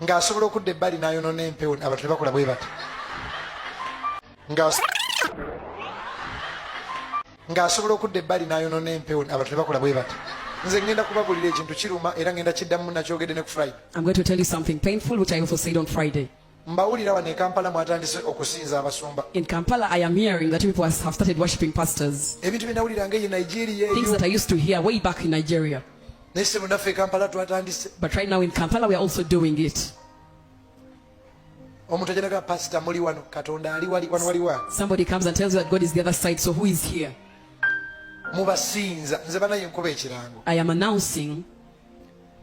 ng'asobola okudda ebbali n'ayonoona empewo abantu ne bakola bwe bati ng'asobola okudda ebbali n'ayonoona empewo abantu ne bakola bwe bati nze ngenda kubabulira ekintu kiruma era ngenda kiddamu nakyogedde ne ku Friday. I'm going to tell you something painful which I also said on Friday. mbawulira wano e Kampala mwatandise okusinza abasumba. In Kampala, I am hearing that people have started worshipping pastors. ebintu bye nawulira ng'eyo Nigeria Things that I used to hear way back in Nigeria. naye se munaffe e Kampala twatandise. But right now in Kampala, we are also doing it. omuntu ajanaga pastor muli wano katonda ali wali wano wali wa. Somebody comes and tells you that God is the other side, so who is here? mubasinza nze banaye nkuba ekirango. I am announcing,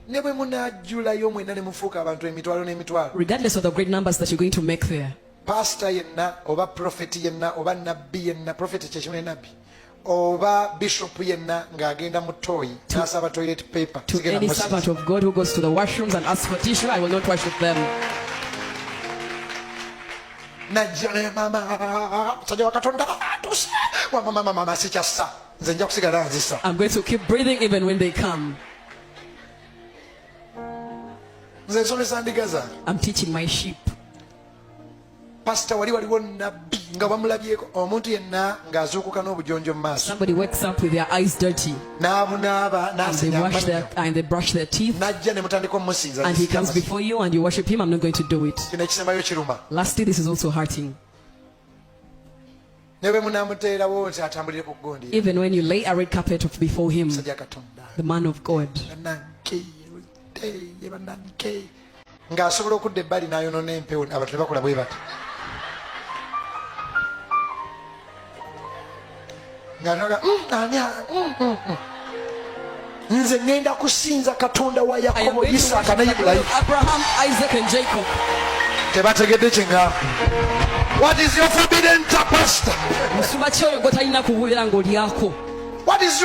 ne bwe munajjulayo mwenna ne mufuuka abantu emitwalo n'emitwalo. regardless of the great numbers that you're going to make there, pastor yenna oba prophet yenna oba nabbi yenna prophet kyekimwe nabbi oba bishop yenna ng'agenda mu toyi n'asaba toilet paper to any servant of God who goes to the washrooms and asks for tissue, I will not worship them. najja ne mama musajja wa katonda atuse mama sikyassa nze nja kusigala nzisa. I'm going to keep breathing even when they come. nze nsomesa ndiga zange. I'm teaching my sheep. pastor wali waliwo nabbi nga bamulabyeko omuntu yenna ng'azuukuka n'obujonjo mu maaso Somebody wakes up with their eyes dirty n'abunaaba and they brush their teeth, n'ajja ne mutandika omumusinza and he comes before you and you worship him. I'm not going to do it. kino ekisembayo kiruma. Lastly, this is also hurting. ne bwe munaamuteerawo nti atambulire ku gundi Even when you lay a red carpet before him, musajja katonda the man of God, bannanke ng'asobola okudda ebbali n'ayonoona empewo abantu ne bakola bwe bati nze ngenda kusinza katonda wa I am yakobo going to isaaka worship ne the God ibulayimu. of Abraham, Isaac, and Jacob. tebategedde kyengamba. What is your forbidden pastor? Musumba ki oyo gw'talina kubuulira ng'olyako? What is